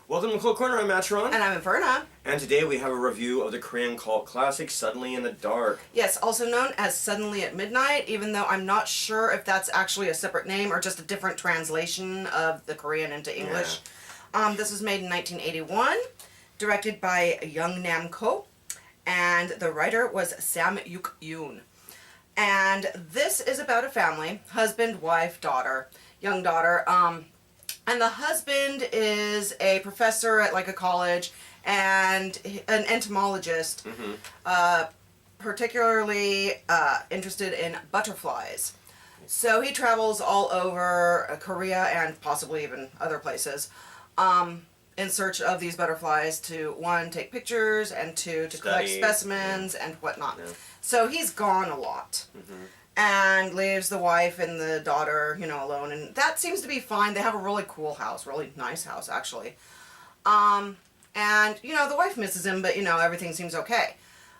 Welcome to Kult Corner, I'm Matron. And I'm Inferna. And today we have a review of the Korean cult classic, Suddenly in the Dark. Yes, also known as Suddenly at Midnight, even though I'm not sure if that's actually a separate name or just a different translation of the Korean into English. Yeah. This was made in 1981, directed by Young Nam Ko, and the writer was Sam Yuk Yoon. And this is about a family, husband, wife, daughter, young daughter. And the husband is a professor at like a college and an entomologist, particularly interested in butterflies. So he travels all over Korea and possibly even other places in search of these butterflies to, one, take pictures, and two, to collect specimens and whatnot. Yeah. So he's gone a lot. And leaves the wife and the daughter, alone. And that seems to be fine. They have a really cool house, really nice house, actually. And, the wife misses him, but, everything seems okay.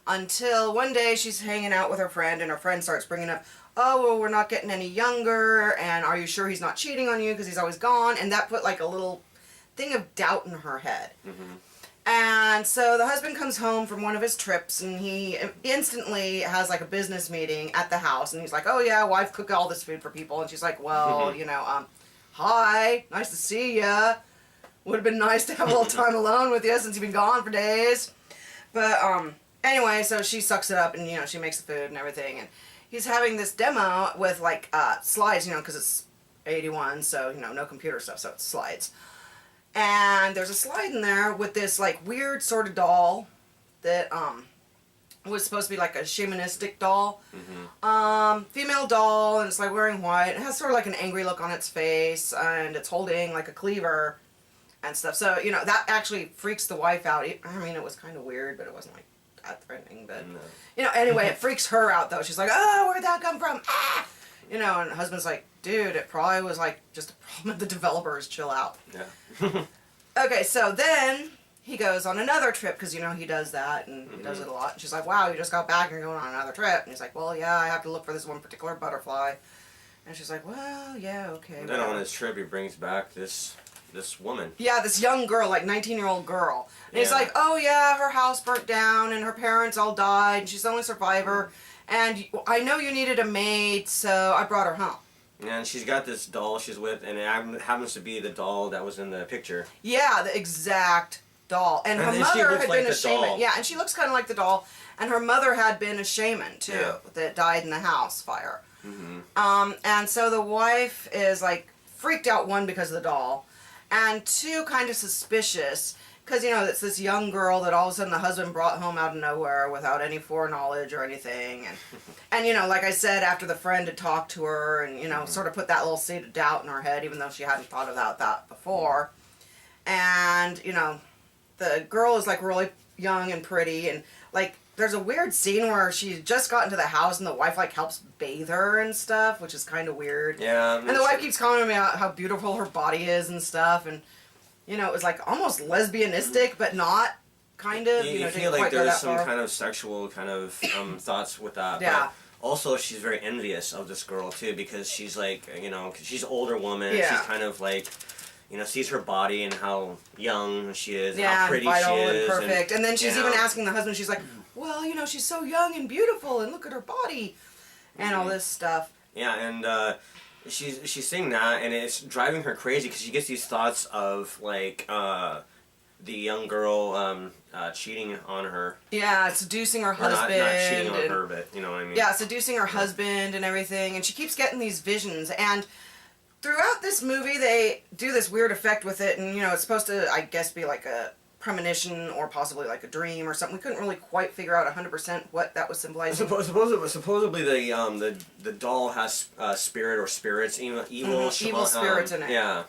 Until one day she's hanging out with her friend, and her friend starts bringing up, oh, well, we're not getting any younger, and are you sure he's not cheating on you because he's always gone? And that put, like, a little thing of doubt in her head. And so the husband comes home from one of his trips, and he instantly has like a business meeting at the house, and he's like, oh yeah, wife cook all this food for people, and she's like, well, hi, nice to see ya. Would have been nice to have a little time alone with you since you've been gone for days. But anyway, so she sucks it up, and she makes the food and everything, and he's having this demo with like slides, because it's 81, so no computer stuff, so it's slides. And there's a slide in there with this like weird sort of doll that was supposed to be like a shamanistic doll. Female doll, and it's like wearing white. It has sort of like an angry look on its face, and it's holding like a cleaver and stuff. So, that actually freaks the wife out. I mean, it was kind of weird, but it wasn't like that threatening. But, anyway, it freaks her out though. She's like, oh, where'd that come from? Ah! And the husband's like, dude, it probably was like just a problem with the developers. Chill out. Yeah. Okay, so then he goes on another trip because, he does that and he does it a lot. And she's like, wow, you just got back and you're going on another trip. And he's like, well, yeah, I have to look for this one particular butterfly. And she's like, well, yeah, okay. And then on his trip, he brings back this woman. Yeah, this young girl, like 19-year-old girl. And he's like, oh, yeah, her house burnt down and her parents all died and she's the only survivor. And I know you needed a maid, so I brought her home. And she's got this doll she's with, and it happens to be the doll that was in the picture. Yeah, the exact doll. And her mother had been a shaman. Yeah, and she looks kind of like the doll. And her mother had been a shaman, too, that died in the house fire. And so the wife is, like, freaked out, one, because of the doll, and two, kind of suspicious. Because, it's this young girl that all of a sudden the husband brought home out of nowhere without any foreknowledge or anything. And like I said, after the friend had talked to her and, sort of put that little seed of doubt in her head, even though she hadn't thought about that before. And, the girl is, like, really young and pretty. And, like, there's a weird scene where she just got into the house and the wife, like, helps bathe her and stuff, which is kind of weird. Yeah. And the wife keeps commenting about how beautiful her body is and stuff. And it was like almost lesbianistic, but not, kind of. You feel like there's some kind of sexual kind of thoughts with that. Yeah. But also, she's very envious of this girl, too, because she's like, cause she's an older woman. Yeah. She's kind of like, sees her body and how young she is, and how pretty vital she is. And perfect. And then she's even asking the husband, she's like, well, she's so young and beautiful, and look at her body, and all this stuff. Yeah, and she's saying that, and it's driving her crazy because she gets these thoughts of like the young girl cheating on her. Yeah, seducing her husband. Not cheating on her, but you know what I mean. Yeah, seducing her husband and everything, and she keeps getting these visions. And throughout this movie, they do this weird effect with it, and it's supposed to, I guess, be like a premonition or possibly like a dream or something. We couldn't really quite figure out 100% what that was symbolizing. Supposedly the doll has spirit or spirits, evil spirits in it. Yeah.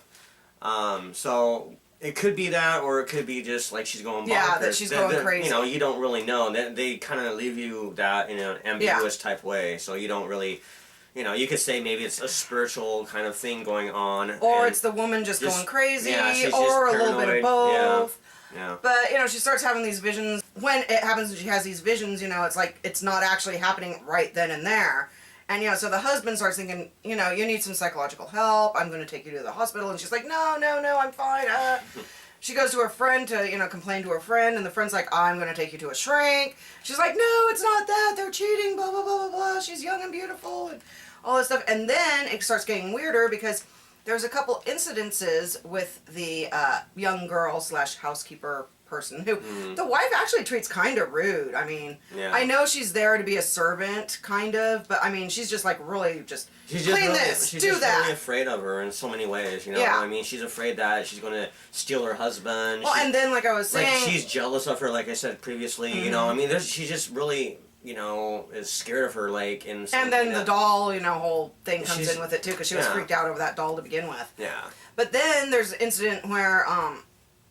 So it could be that, or it could be just like she's going bonkers. Yeah, that she's going crazy. You don't really know. They kind of leave you that in an ambiguous type way, so you don't really. You could say maybe it's a spiritual kind of thing going on. Or it's the woman just going crazy, or a little bit of both. Yeah. But, she starts having these visions. When it happens and she has these visions, it's like it's not actually happening right then and there. And, so the husband starts thinking, you need some psychological help. I'm going to take you to the hospital. And she's like, no, I'm fine. she goes to her friend to, complain to her friend, and the friend's like, I'm going to take you to a shrink. She's like, no, it's not that. They're cheating, blah, blah, blah, blah, blah. She's young and beautiful, and all this stuff. And then it starts getting weirder because there's a couple incidences with the young girl / housekeeper person who the wife actually treats kind of rude. I mean, I know she's there to be a servant, kind of, but I mean, she's just like really just clean this, she's do just that. really afraid of her in so many ways, you know? Yeah. I mean, she's afraid that she's going to steal her husband. Well, and then, like I was saying... Like, she's jealous of her, like I said previously, you know? I mean, she's just really, is scared of her, like, in some, and then the doll, whole thing comes in with it, too, because she was Yeah. freaked out over that doll to begin with. Yeah. But then there's an incident where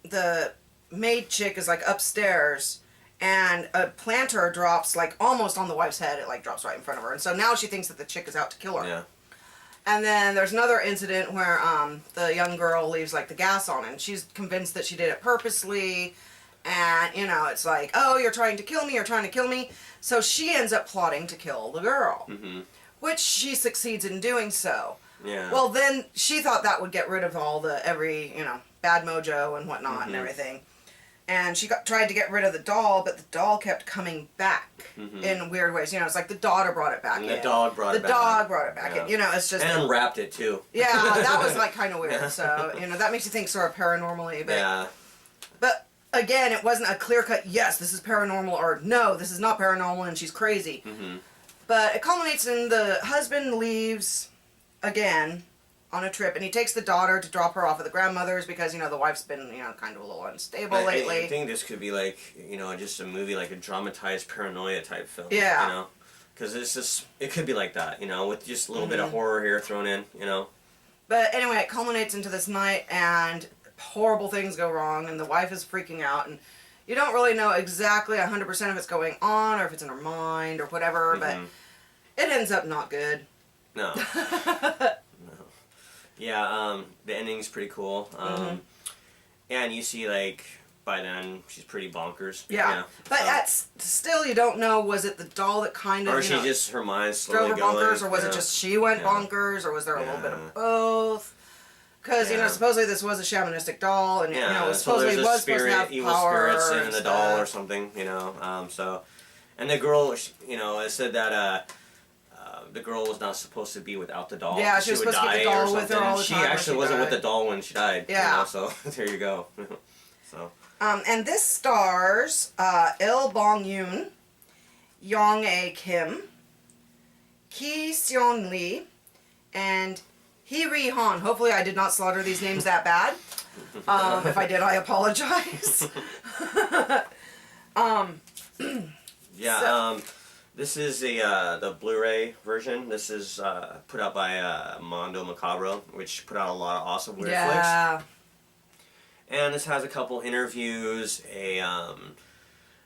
the maid chick is, like, upstairs, and a planter drops, like, almost on the wife's head. It, like, drops right in front of her. And so now she thinks that the chick is out to kill her. Yeah. And then there's another incident where the young girl leaves, like, the gas on, and she's convinced that she did it purposely. And, it's like, oh, you're trying to kill me, you're trying to kill me. So she ends up plotting to kill the girl. Mm-hmm. Which she succeeds in doing so. Yeah. Well, then she thought that would get rid of every, bad mojo and whatnot and everything. And she tried to get rid of the doll, but the doll kept coming back in weird ways. It's like the daughter brought it back And in. the dog brought it back. The dog brought it back in. It's just... And unwrapped it, too. Yeah, that was, like, kind of weird. So, that makes you think sort of paranormally. But, Yeah. But, again, it wasn't a clear-cut, yes, this is paranormal, or no, this is not paranormal and she's crazy. Mm-hmm. But it culminates in the husband leaves again on a trip, and he takes the daughter to drop her off at the grandmother's because, the wife's been, kind of a little unstable lately. I think this could be like, just a movie, like a dramatized paranoia type film. Yeah. Because it could be like that, with just a little bit of horror here thrown in, But anyway, it culminates into this night, and horrible things go wrong, and the wife is freaking out, and you don't really know exactly 100% if it's going on, or if it's in her mind, or whatever, but it ends up not good. No. Yeah, the ending's pretty cool. And you see, like, by then, she's pretty bonkers. Yeah. But still, you don't know, was it the doll that kind of, or she just, her mind's drove slowly her going. bonkers, or was it just she went bonkers, or was there a little bit of both? Because, supposedly this was a shamanistic doll, and, supposedly was supposed to have evil power spirits in the doll or something, and the girl, it said that, the girl was not supposed to be without the doll. Yeah, she was supposed to keep the doll with her all the time. She actually wasn't with the doll when she died. Yeah. So there you go. So. And this stars Il Bong Yoon, Yong A Kim, Ki Seon Lee, and Hee Ri Han. Hopefully I did not slaughter these names that bad. If I did, I apologize. This is the Blu-ray version. This is put out by Mondo Macabro, which put out a lot of awesome weird flicks. And this has a couple interviews, a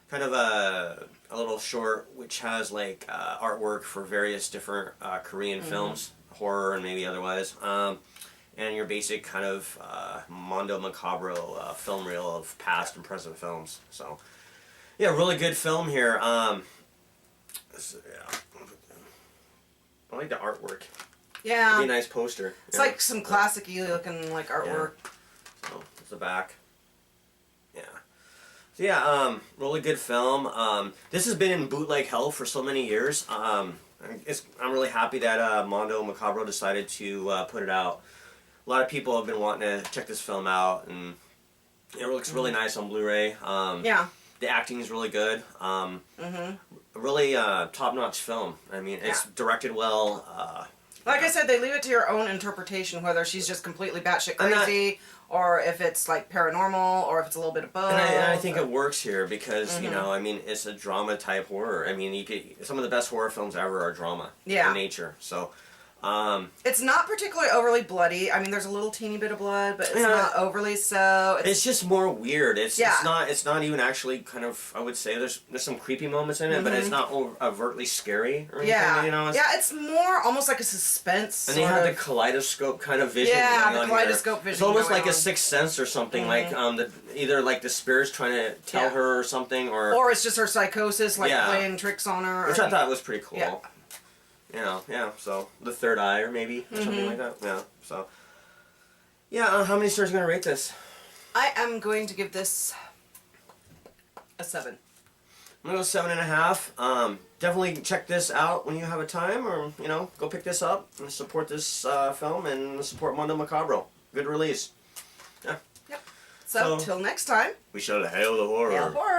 kind of a little short, which has like artwork for various different Korean films, horror and maybe otherwise, and your basic kind of Mondo Macabro film reel of past and present films. So, yeah, really good film here. I like the artwork. Yeah. It'd be a nice poster. It's like some classic-y looking like artwork. Yeah. So, it's the back. Yeah. So yeah, really good film. This has been in bootleg hell for so many years. I'm really happy that Mondo Macabro decided to put it out. A lot of people have been wanting to check this film out, and it looks really nice on Blu-ray. Yeah. The acting is really good. Really top-notch film. I mean, it's directed well. Like I said, they leave it to your own interpretation, whether she's just completely batshit crazy, or if it's like paranormal, or if it's a little bit of both. And I think it works here because, I mean, it's a drama-type horror. I mean, some of the best horror films ever are drama in nature. So, it's not particularly overly bloody. I mean, there's a little teeny bit of blood, but it's not overly so. It's just more weird. It's not even actually kind of, I would say, there's some creepy moments in it, but it's not overtly scary or anything, It's more almost like a suspense. And they have the kaleidoscope kind of vision. Yeah, the kaleidoscope vision. It's almost like a sixth sense or something, like either like the spirit's trying to tell her or something, or it's just her psychosis, like playing tricks on her. Which I thought was pretty cool. Yeah. So the third eye, or maybe, or something like that. Yeah, so. Yeah, how many stars are you going to rate this? I am going to give this a 7. I'm gonna go 7.5. Definitely check this out when you have a time, or go pick this up and support this film and support Mondo Macabro. Good release. Yeah. Yep. So till next time. We shall hail the horror. Hail horror.